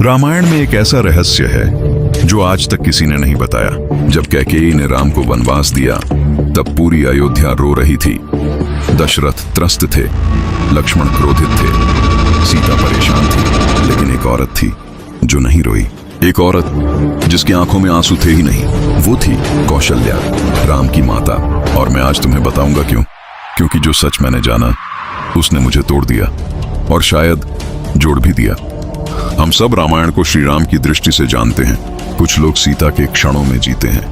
रामायण में एक ऐसा रहस्य है जो आज तक किसी ने नहीं बताया। जब कैकेयी ने राम को वनवास दिया तब पूरी अयोध्या रो रही थी। दशरथ त्रस्त थे, लक्ष्मण क्रोधित थे, सीता परेशान थी, लेकिन एक औरत थी जो नहीं रोई। एक औरत जिसकी आंखों में आंसू थे ही नहीं, वो थी कौशल्या, राम की माता। और मैं आज तुम्हें बताऊंगा क्यों। क्योंकि जो सच मैंने जाना उसने मुझे तोड़ दिया और शायद जोड़ भी दिया। हम सब रामायण को श्री राम की दृष्टि से जानते हैं। कुछ लोग सीता के क्षणों में जीते हैं,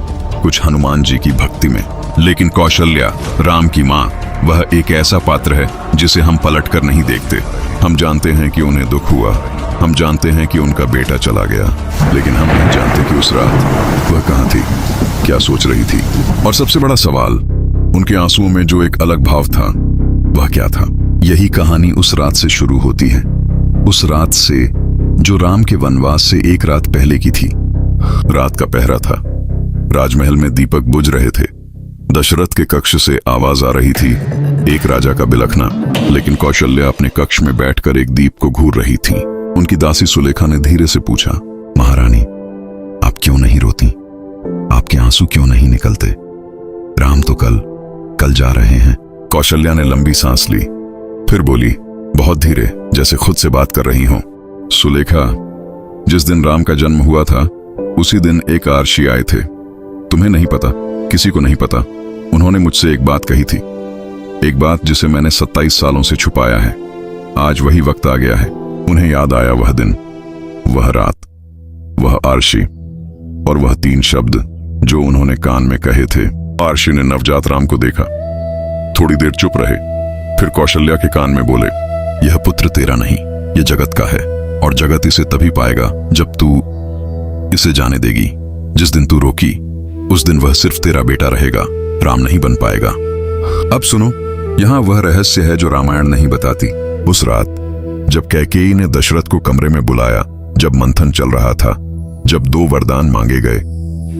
कुछ हनुमान जी की भक्ति में, लेकिन कौशल्या, राम की माँ, वह एक ऐसा पात्र है जिसे हम पलट कर नहीं देखते। हम जानते हैं कि उन्हें दुख हुआ, हम जानते हैं कि उनका बेटा चला गया, लेकिन हम नहीं जानते कि उस रात वह कहाँ थी, क्या सोच रही थी। और सबसे बड़ा सवाल, उनके आंसुओं में जो एक अलग भाव था, वह क्या था। यही कहानी उस रात से शुरू होती है, उस रात से जो राम के वनवास से एक रात पहले की थी। रात का पहरा था, राजमहल में दीपक बुझ रहे थे, दशरथ के कक्ष से आवाज आ रही थी, एक राजा का बिलखना। लेकिन कौशल्या अपने कक्ष में बैठकर एक दीप को घूर रही थी। उनकी दासी सुलेखा ने धीरे से पूछा, महारानी, आप क्यों नहीं रोती? आपके आंसू क्यों नहीं निकलते? राम तो कल जा रहे हैं। कौशल्या ने लंबी सांस ली, फिर बोली बहुत धीरे, जैसे खुद से बात कर रही हो। सुलेखा, जिस दिन राम का जन्म हुआ था उसी दिन एक आर्षी आए थे। तुम्हें नहीं पता, किसी को नहीं पता। उन्होंने मुझसे एक बात कही थी, एक बात जिसे मैंने 27 सालों से छुपाया है। आज वही वक्त आ गया है। उन्हें याद आया वह दिन, वह रात, वह आर्षी और वह 3 शब्द जो उन्होंने कान में कहे थे। आर्षी ने नवजात राम को देखा, थोड़ी देर चुप रहे, फिर कौशल्या के कान में बोले, यह पुत्र तेरा नहीं, यह जगत का है, और जगत इसे तभी पाएगा जब तू इसे जाने देगी। जिस दिन तू रोकी उस दिन वह सिर्फ तेरा बेटा रहेगा, राम नहीं बन पाएगा। अब सुनो, यहाँ वह रहस्य है जो रामायण नहीं बताती। उस रात जब कैकेयी ने दशरथ को कमरे में बुलाया, जब मंथन चल रहा था, जब 2 वरदान मांगे गए,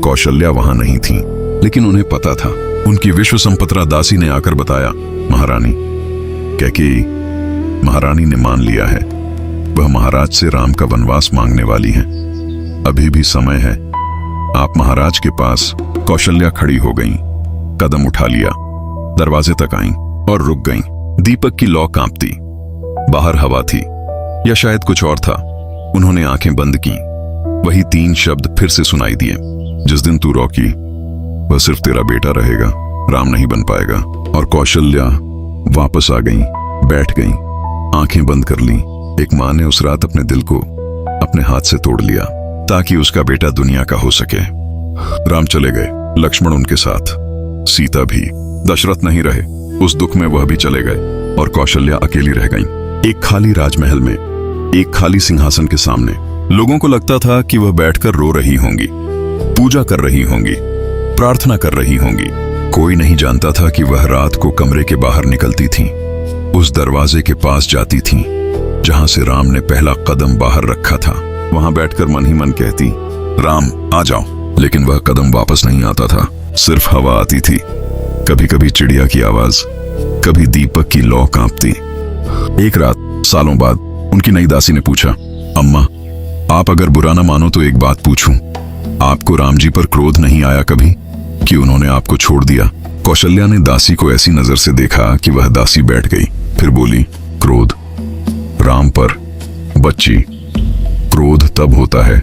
कौशल्या वहां नहीं थी, लेकिन उन्हें पता था। उनकी विश्व संपत्रा दासी ने आकर बताया, महारानी, कैकेयी महारानी ने मान लिया है, वह महाराज से राम का वनवास मांगने वाली हैं। अभी भी समय है, आप महाराज के पास। कौशल्या खड़ी हो गईं, कदम उठा लिया, दरवाजे तक आईं और रुक गईं। दीपक की लौ कांपती, बाहर हवा थी या शायद कुछ और था। उन्होंने आंखें बंद की, वही 3 शब्द फिर से सुनाई दिए, जिस दिन तू रोकी वह सिर्फ तेरा बेटा रहेगा, राम नहीं बन पाएगा। और कौशल्या वापस आ गईं, बैठ गईं, आंखें बंद कर लीं। एक माँ ने उस रात अपने दिल को अपने हाथ से तोड़ लिया ताकि उसका बेटा दुनिया का हो सके। राम चले गए, लक्ष्मण उनके साथ, सीता भी। दशरथ नहीं रहे, उस दुख में वह भी चले गए और कौशल्या अकेली रह गईं। एक खाली राजमहल में, एक खाली सिंहासन के सामने। लोगों को लगता था कि वह बैठकर रो रही होंगी, पूजा कर रही होंगी, प्रार्थना कर रही होंगी। कोई नहीं जानता था कि वह रात को कमरे के बाहर निकलती थी, उस दरवाजे के पास जाती थी जहां से राम ने पहला कदम बाहर रखा था। वहां बैठकर मन ही मन कहती, राम आ जाओ। लेकिन वह कदम वापस नहीं आता था, सिर्फ हवा आती थी, कभी कभी चिड़िया की आवाज, कभी दीपक की लौ कांपती। एक रात सालों बाद उनकी नई दासी ने पूछा, अम्मा, आप अगर बुरा ना मानो तो एक बात पूछूं, आपको राम जी पर क्रोध नहीं आया कभी कि उन्होंने आपको छोड़ दिया? कौशल्या ने दासी को ऐसी नजर से देखा कि वह दासी बैठ गई, फिर बोली, क्रोध राम पर? बच्ची, क्रोध तब होता है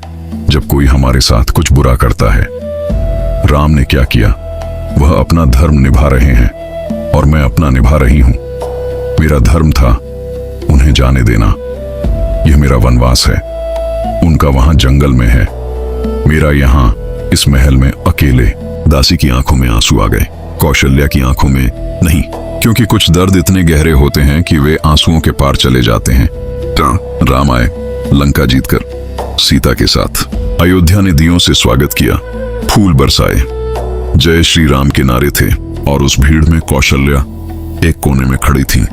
जब कोई हमारे साथ कुछ बुरा करता है। राम ने क्या किया? वह अपना धर्म निभा रहे हैं और मैं अपना निभा रही हूं। मेरा धर्म था उन्हें जाने देना, यह मेरा वनवास है। उनका वहां जंगल में है, मेरा यहां इस महल में अकेले। दासी की आंखों में आंसू आ गए, कौशल्या की आंखों में नहीं, क्योंकि कुछ दर्द इतने गहरे होते हैं कि वे आंसुओं के पार चले जाते हैं। राम आए, लंका जीतकर सीता के साथ। अयोध्या ने दियों से स्वागत किया, फूल बरसाए, जय श्री राम के नारे थे। और उस भीड़ में कौशल्या एक कोने में खड़ी थी,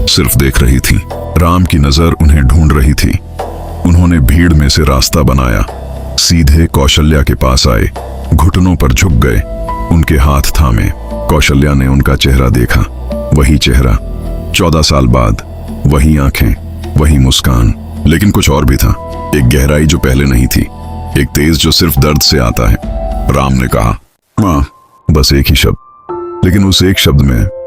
सिर्फ देख रही थी। राम की नजर उन्हें ढूंढ रही थी। उन्होंने भीड़ में से रास्ता बनाया, सीधे कौशल्या के पास आए, घुटनों पर झुक गए, उनके हाथ थामे। कौशल्या ने उनका चेहरा देखा, वही चेहरा, 14 साल बाद, वही आंखें, वही मुस्कान। लेकिन कुछ और भी था। एक गहराई जो पहले नहीं थी, एक तेज जो सिर्फ दर्द से आता है। राम ने कहा, माँ, बस एक ही शब्द, लेकिन उस एक शब्द में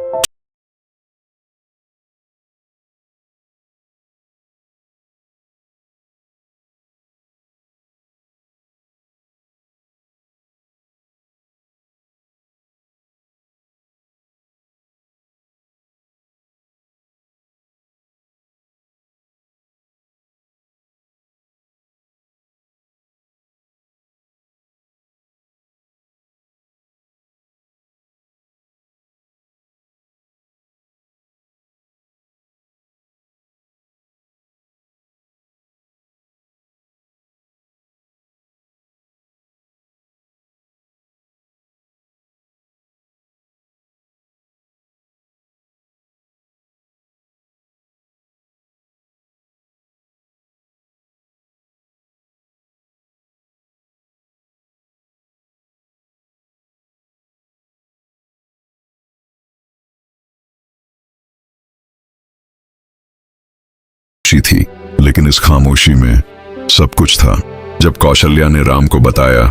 थी, लेकिन इस खामोशी में सब कुछ था। जब कौशल्या ने राम को बताया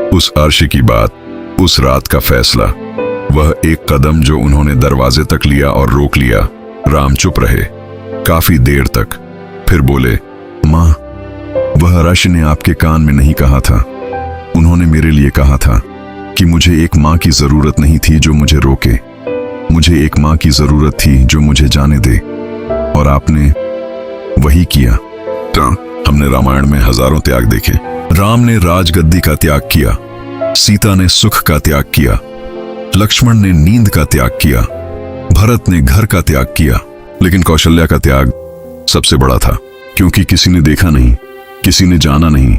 उस अर्श की बात, उस रात का फैसला, वह एक कदम जो उन्होंने दरवाजे तक लिया और रोक लिया। राम चुप रहे काफी देर तक, फिर बोले, माँ, वह अर्श ने आपके कान में नहीं कहा था, उन्होंने मेरे लिए कहा था कि मुझे एक माँ की जरूरत नहीं थी जो मुझे रोके, मुझे एक माँ की जरूरत थी जो मुझे जाने दे, और आपने वही किया। हमने रामायण में हजारों त्याग देखे। राम ने राजगद्दी का त्याग किया, सीता ने सुख का त्याग किया, लक्ष्मण ने नींद का त्याग किया, भरत ने घर का त्याग किया, लेकिन कौशल्या का त्याग सबसे बड़ा था, क्योंकि किसी ने देखा नहीं, किसी ने जाना नहीं,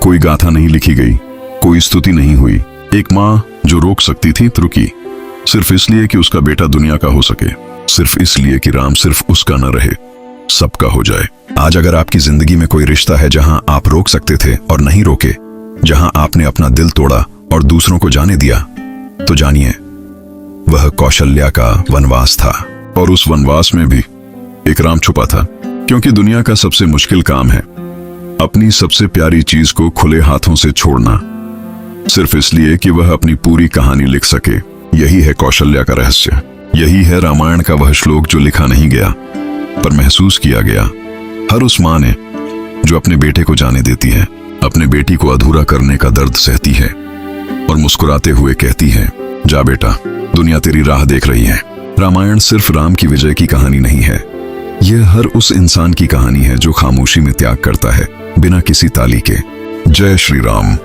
कोई गाथा नहीं लिखी गई, कोई स्तुति नहीं हुई। एक माँ जो रोक सकती थी तो रुकी, सिर्फ इसलिए कि उसका बेटा दुनिया का हो सके, सिर्फ इसलिए कि राम सिर्फ उसका न रहे, सबका हो जाए। आज अगर आपकी जिंदगी में कोई रिश्ता है जहां आप रोक सकते थे और नहीं रोके, जहां आपने अपना दिल तोड़ा और दूसरों को जाने दिया, तो जानिए वह कौशल्या का वनवास था। और उस वनवास में भी एक राम छुपा था, क्योंकि दुनिया का सबसे मुश्किल काम है अपनी सबसे प्यारी चीज को खुले हाथों से छोड़ना, सिर्फ इसलिए कि वह अपनी पूरी कहानी लिख सके। यही है कौशल्या का रहस्य, यही है रामायण का वह श्लोक जो लिखा नहीं गया पर महसूस किया गया। हर उस माँ ने जो अपने बेटे को जाने देती है, अपने बेटी को अधूरा करने का दर्द सहती है और मुस्कुराते हुए कहती है, जा बेटा, दुनिया तेरी राह देख रही है। रामायण सिर्फ राम की विजय की कहानी नहीं है, यह हर उस इंसान की कहानी है जो खामोशी में त्याग करता है बिना किसी ताली के। जय श्री राम।